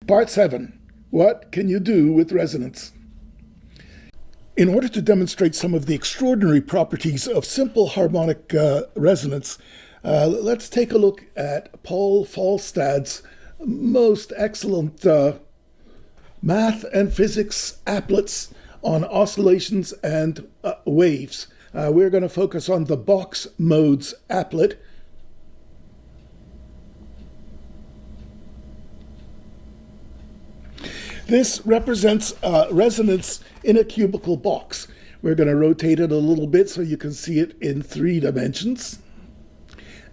Part 7. What can you do with resonance? In order to demonstrate some of the extraordinary properties of simple harmonic resonance, let's take a look at Paul Falstad's most excellent math and physics applets on oscillations and waves. We're going to focus on the box modes applet. This represents resonance in a cubical box. We're going to rotate it a little bit so you can see it in 3 dimensions.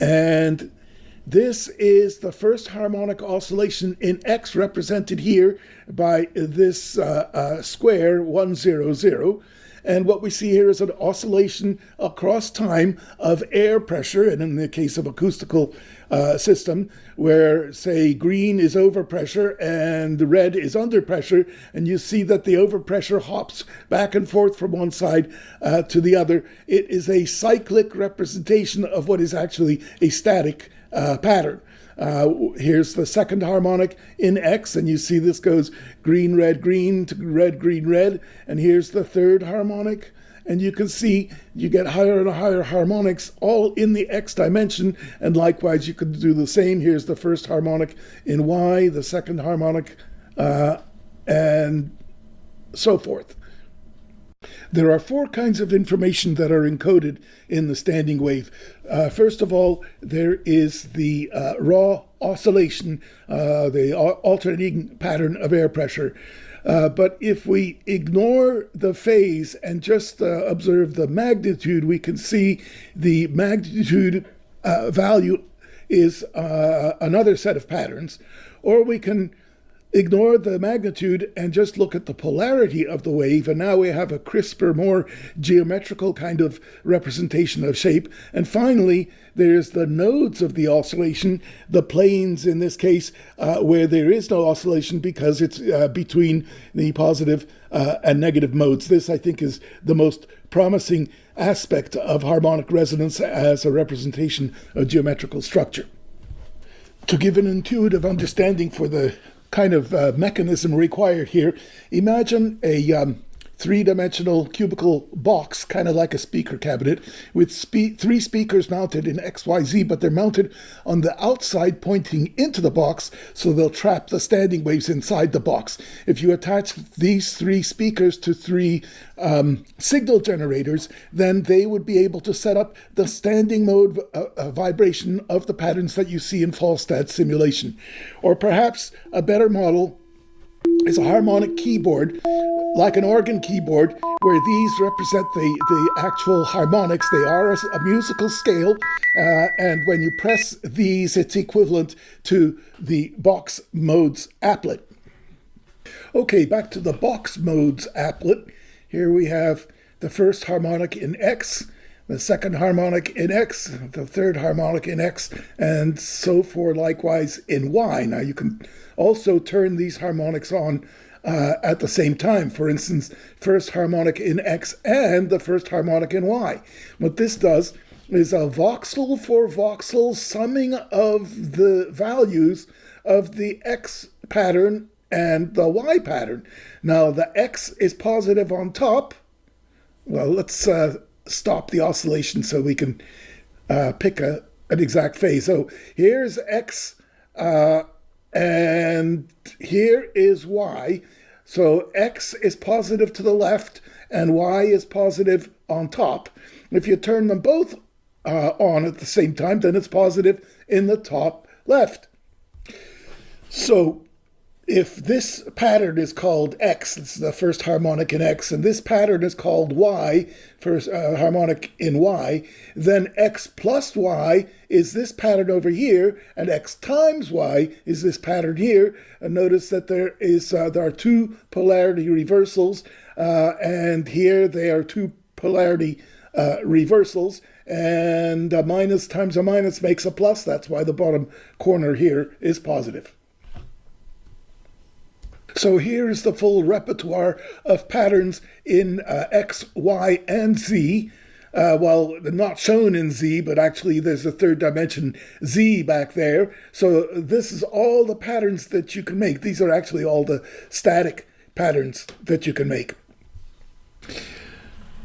And this is the first harmonic oscillation in X, represented here by this square 100. And what we see here is an oscillation across time of air pressure, and in the case of acoustical system, where, say, green is overpressure and red is under pressure, and you see that the overpressure hops back and forth from one side to the other. It is a cyclic representation of what is actually a static pattern. Here's the second harmonic in X, and you see this goes green, red, green to red, green, red. And here's the third harmonic, and you can see you get higher and higher harmonics all in the X dimension, and likewise you can do the same. Here's the first harmonic in Y, the second harmonic, and so forth. There are 4 kinds of information that are encoded in the standing wave. First of all, there is the raw oscillation, the alternating pattern of air pressure. But if we ignore the phase and just observe the magnitude, we can see the magnitude value is another set of patterns. Or we can ignore the magnitude and just look at the polarity of the wave, and now we have a crisper, more geometrical kind of representation of shape. And finally, there's the nodes of the oscillation, the planes in this case, where there is no oscillation because it's between the positive and negative modes. This, I think, is the most promising aspect of harmonic resonance as a representation of geometrical structure. To give an intuitive understanding for the kind of mechanism required here, imagine a 3-dimensional cubical box, kind of like a speaker cabinet, with 3 speakers mounted in XYZ, but they're mounted on the outside pointing into the box, so they'll trap the standing waves inside the box. If you attach these 3 speakers to 3 signal generators, then they would be able to set up the standing mode vibration of the patterns that you see in Falstad's simulation. Or perhaps a better model is a harmonic keyboard, like an organ keyboard, where these represent the actual harmonics. They are a musical scale, and when you press these, it's equivalent to the box modes applet. Okay, back to the box modes applet. Here we have the first harmonic in X, the second harmonic in X, the third harmonic in X, and so forth likewise in Y. Now you can also turn these harmonics on at the same time. For instance, first harmonic in X and the first harmonic in Y. What this does is a voxel for voxel summing of the values of the X pattern and the Y pattern. Now the X is positive on top. Well, let's stop the oscillation so we can pick an exact phase. So here's X, and here is Y. So X is positive to the left and Y is positive on top. If you turn them both on at the same time, then it's positive in the top left. So if this pattern is called X, this is the first harmonic in X, and this pattern is called Y, first harmonic in Y, then X plus Y is this pattern over here, and X times Y is this pattern here. And notice that there are 2 polarity reversals, and here they are 2 polarity reversals, and a minus times a minus makes a plus. That's why the bottom corner here is positive. So here's the full repertoire of patterns in X, Y, and Z. well, not shown in Z, but actually there's a third dimension Z back there. So this is all the patterns that you can make. These are actually all the static patterns that you can make.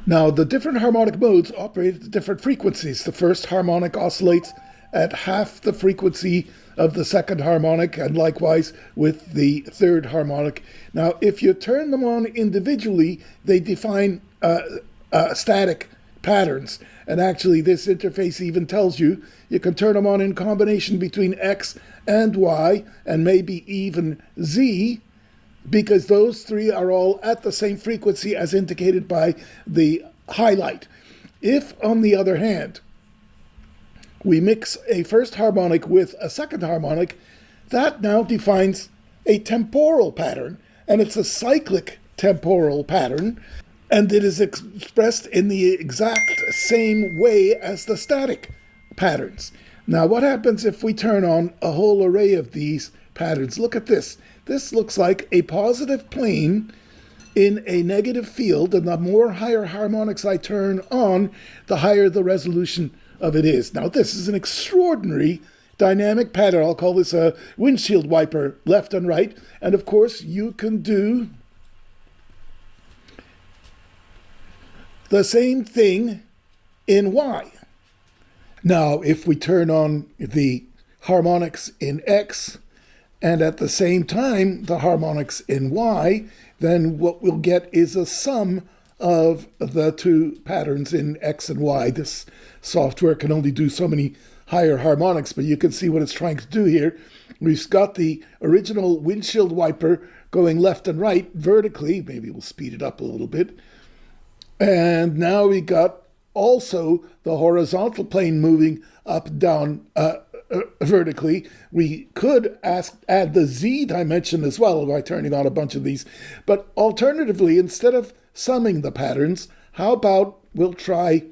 Now, the different harmonic modes operate at different frequencies. The first harmonic oscillates at half the frequency of the second harmonic, and likewise with the third harmonic. Now, if you turn them on individually, they define static patterns. And actually, this interface even tells you you can turn them on in combination between X and Y, and maybe even Z, because those three are all at the same frequency as indicated by the highlight. If, on the other hand, we mix a first harmonic with a second harmonic, that now defines a temporal pattern, and it's a cyclic temporal pattern, and it is expressed in the exact same way as the static patterns. Now, what happens if we turn on a whole array of these patterns? Look at this. This looks like a positive plane in a negative field, and the more higher harmonics I turn on, the higher the resolution of it is. Now, this is an extraordinary dynamic pattern. I'll call this a windshield wiper, left and right. And of course, you can do the same thing in Y. Now, if we turn on the harmonics in X and at the same time the harmonics in Y, then what we'll get is a sum of the two patterns in X and Y. This software can only do so many higher harmonics, but you can see what it's trying to do here. We've got the original windshield wiper going left and right vertically. Maybe we'll speed it up a little bit. And now we got also the horizontal plane moving up, down, vertically. We could add the Z dimension as well by turning on a bunch of these. But alternatively, instead of summing the patterns, how about we'll try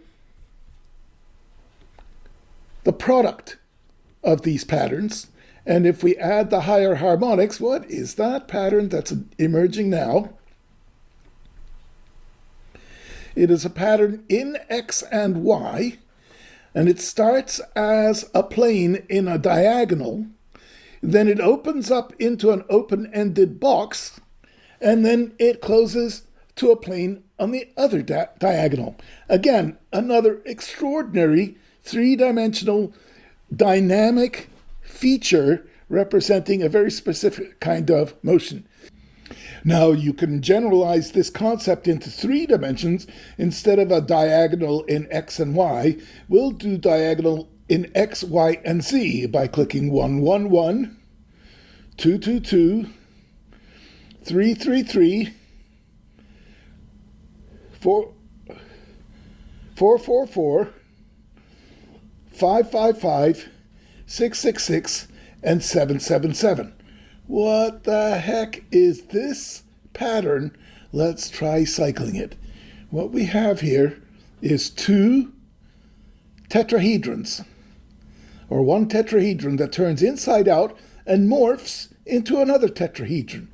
the product of these patterns. And if we add the higher harmonics, what is that pattern that's emerging now? It is a pattern in X and Y, and it starts as a plane in a diagonal, then it opens up into an open-ended box, and then it closes to a plane on the other diagonal. Again, another extraordinary three-dimensional dynamic feature representing a very specific kind of motion. Now, you can generalize this concept into three dimensions. Instead of a diagonal in X and Y, we'll do diagonal in X, Y, and Z by clicking 1, 1, 1, 2, 2, 2, 3, 3, 3, 4, 4, 4, 4, 5, 5, 5, 6, 6, 6, and 7, 7, 7. What the heck is this pattern? Let's try cycling it. What we have here is two tetrahedrons, or one tetrahedron that turns inside out and morphs into another tetrahedron.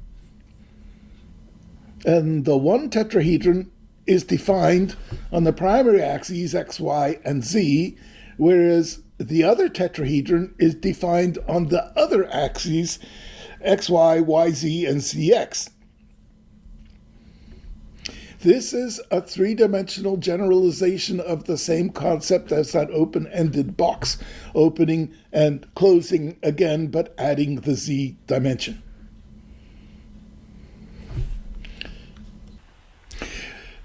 And the one tetrahedron is defined on the primary axes, X, Y, and Z, whereas the other tetrahedron is defined on the other axes, X, Y, Y, Z, and ZX. This is a three-dimensional generalization of the same concept as that open-ended box, opening and closing again, but adding the Z dimension.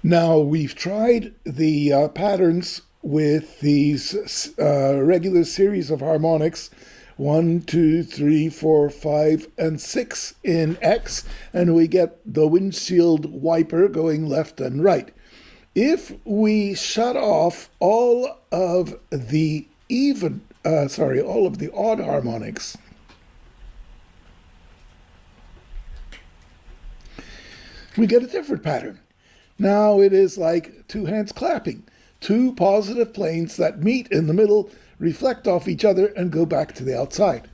Now, we've tried the patterns with these regular series of harmonics, 1, 2, 3, 4, 5, and 6 in X, and we get the windshield wiper going left and right. If we shut off all of the all of the odd harmonics, we get a different pattern. Now it is like two hands clapping, two positive planes that meet in the middle, reflect off each other, and go back to the outside.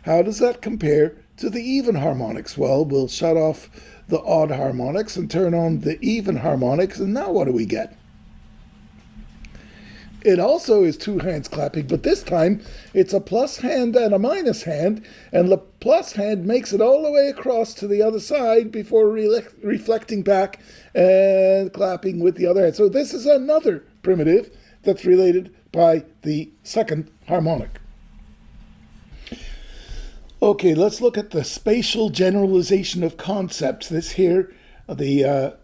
How does that compare to the even harmonics? Well, we'll shut off the odd harmonics and turn on the even harmonics, and now what do we get? It also is two hands clapping, but this time it's a plus hand and a minus hand, and the plus hand makes it all the way across to the other side before reflecting back and clapping with the other hand. So this is another primitive that's related by the second harmonic. Okay, let's look at the spatial generalization of concepts. This here, the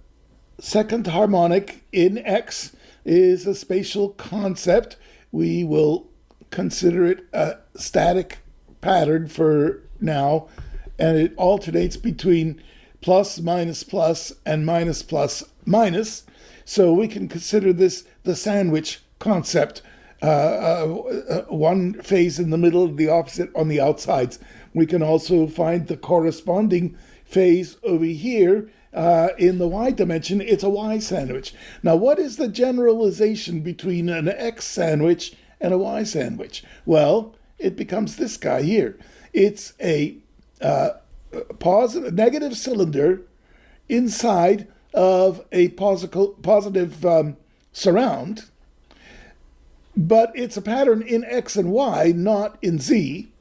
second harmonic in X is a spatial concept. We will consider it a static pattern for now, and it alternates between plus, and minus, plus, minus. So we can consider this the sandwich concept, one phase in the middle, the opposite on the outsides. We can also find the corresponding phase over here in the y dimension. It's a y sandwich. Now, what is the generalization between an x sandwich and a y sandwich? Well, it becomes this guy here. It's a negative cylinder inside of a positive surround, but it's a pattern in x and y, not in z.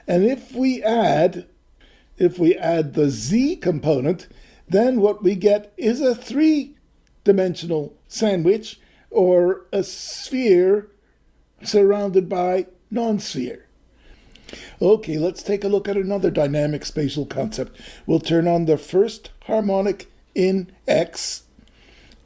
And if we add the z component, then what we get is a three-dimensional sandwich, or a sphere surrounded by non-sphere. Okay, let's take a look at another dynamic spatial concept. We'll turn on the first harmonic in X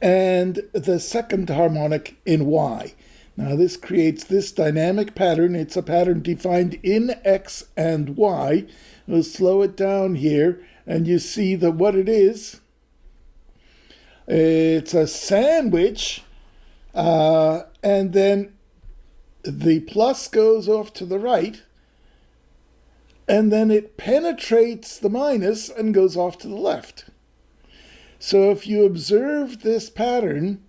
and the second harmonic in Y. Now this creates this dynamic pattern. It's a pattern defined in X and Y. We'll slow it down here, and you see that what it is, it's a sandwich, and then the plus goes off to the right, and then it penetrates the minus and goes off to the left. So if you observe this pattern,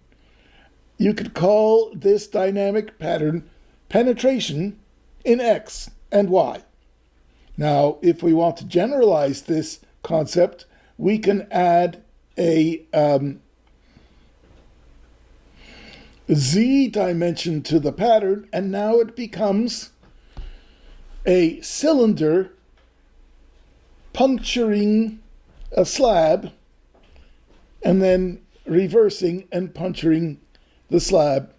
you could call this dynamic pattern penetration in X and Y. Now, if we want to generalize this concept, we can add a z dimension to the pattern, and now it becomes a cylinder puncturing a slab and then reversing and puncturing the slab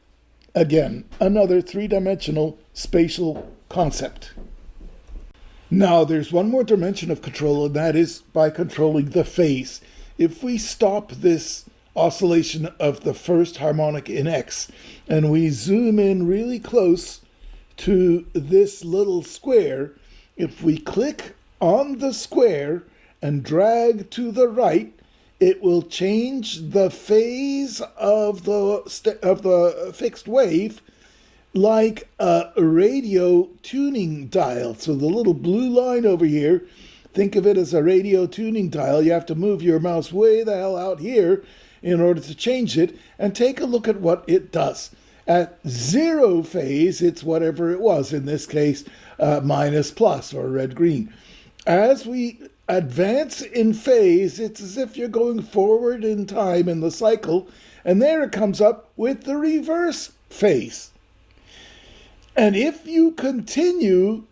again. Another three-dimensional spatial concept. Now there's one more dimension of control, and that is by controlling the phase. If we stop this oscillation of the first harmonic in X and we zoom in really close to this little square, if we click on the square and drag to the right, it will change the phase of the fixed wave like a radio tuning dial. So the little blue line over here, think of it as a radio tuning dial. You have to move your mouse way the hell out here in order to change it, and take a look at what it does. At zero phase, it's whatever it was, in this case, minus plus or red-green. As we advance in phase, it's as if you're going forward in time in the cycle, and there it comes up with the reverse phase. And if you continue,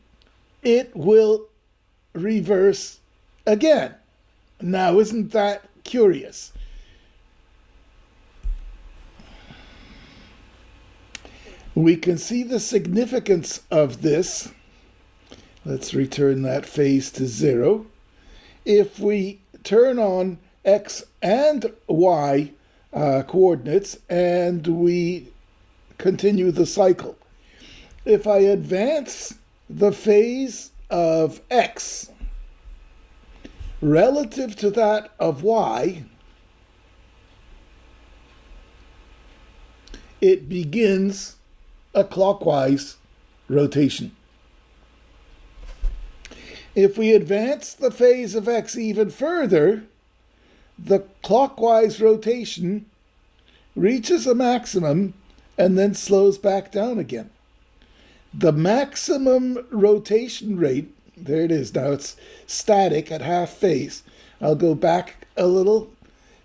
it will reverse again. Now, isn't that curious? We can see the significance of this. Let's return that phase to 0. If we turn on X and Y coordinates and we continue the cycle, if I advance the phase of X relative to that of Y, it begins a clockwise rotation. If we advance the phase of X even further, the clockwise rotation reaches a maximum and then slows back down again. The maximum rotation rate, there it is, now it's static at half phase. I'll go back a little.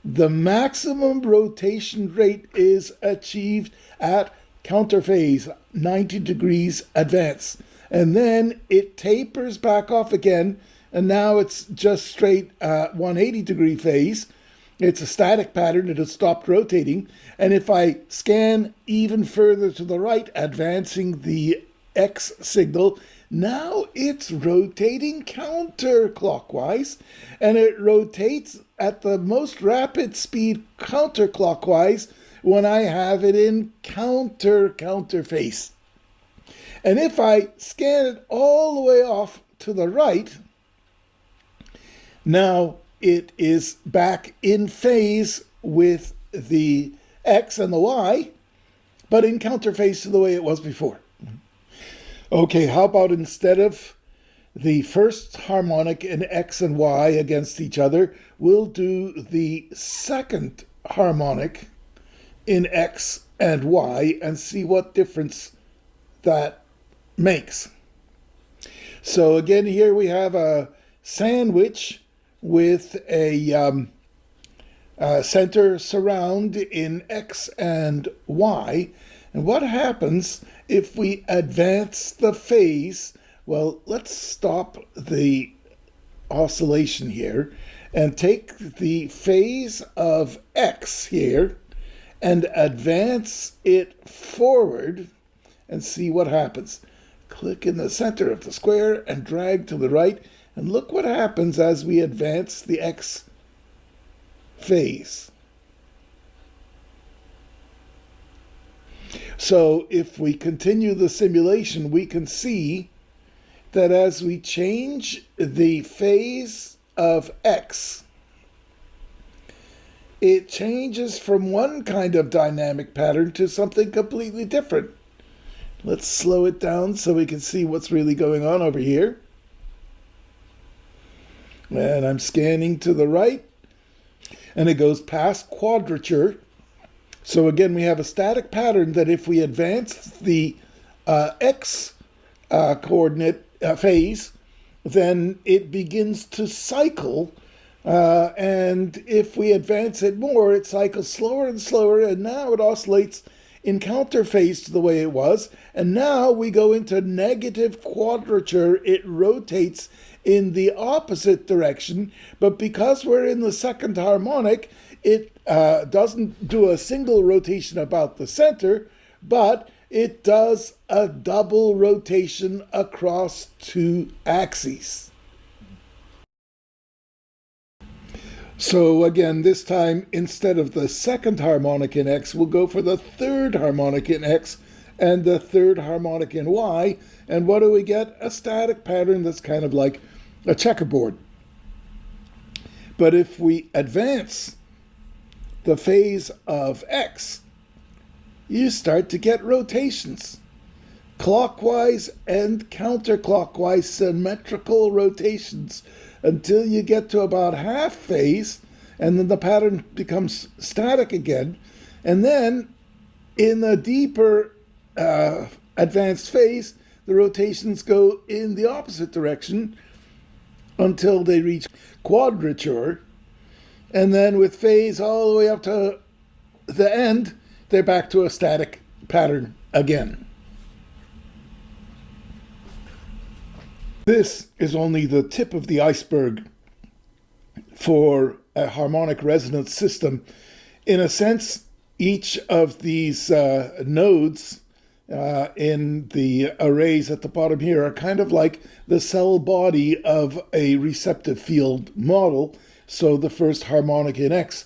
The maximum rotation rate is achieved at counter phase, 90 degrees advance. And then it tapers back off again, and now it's just straight 180 degree phase. It's a static pattern, it has stopped rotating. And if I scan even further to the right, advancing the X signal, now it's rotating counterclockwise, and it rotates at the most rapid speed counterclockwise when I have it in counter phase. And if I scan it all the way off to the right, now it is back in phase with the X and the Y, but in counter phase to the way it was before. Okay, how about instead of the first harmonic in X and Y against each other, we'll do the second harmonic in X and Y and see what difference that makes. So again, here we have a sandwich with a center surround in X and Y. And what happens if we advance the phase? Well, let's stop the oscillation here and take the phase of X here and advance it forward and see what happens. Click in the center of the square and drag to the right, and look what happens as we advance the X phase. So if we continue the simulation, we can see that as we change the phase of X, it changes from one kind of dynamic pattern to something completely different. Let's slow it down so we can see what's really going on over here. And I'm scanning to the right, and it goes past quadrature. So again, we have a static pattern that if we advance the X coordinate phase, then it begins to cycle. And if we advance it more, it cycles slower and slower, and now it oscillates in counter phase to the way it was. And now we go into negative quadrature. It rotates in the opposite direction, but because we're in the second harmonic, it doesn't do a single rotation about the center, but it does a double rotation across two axes. So again, this time, instead of the second harmonic in X, we'll go for the third harmonic in X and the third harmonic in Y. And what do we get? A static pattern that's kind of like a checkerboard. But if we advance the phase of X, you start to get rotations. Clockwise and counterclockwise symmetrical rotations until you get to about half phase, and then the pattern becomes static again. And then in the deeper advanced phase, the rotations go in the opposite direction until they reach quadrature. And then with phase all the way up to the end, they're back to a static pattern again. This is only the tip of the iceberg for a harmonic resonance system. In a sense, each of these nodes in the arrays at the bottom here are kind of like the cell body of a receptive field model. So the first harmonic in X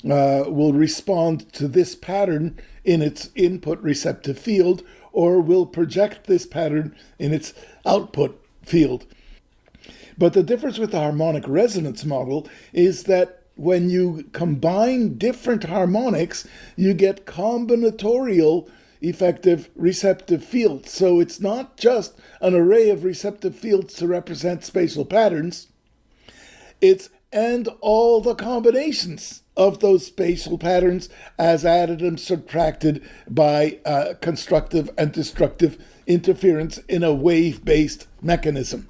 will respond to this pattern in its input receptive field, or will project this pattern in its output field. But the difference with the harmonic resonance model is that when you combine different harmonics, you get combinatorial effective receptive fields. So it's not just an array of receptive fields to represent spatial patterns, it's and all the combinations of those spatial patterns as added and subtracted by constructive and destructive interference in a wave-based mechanism.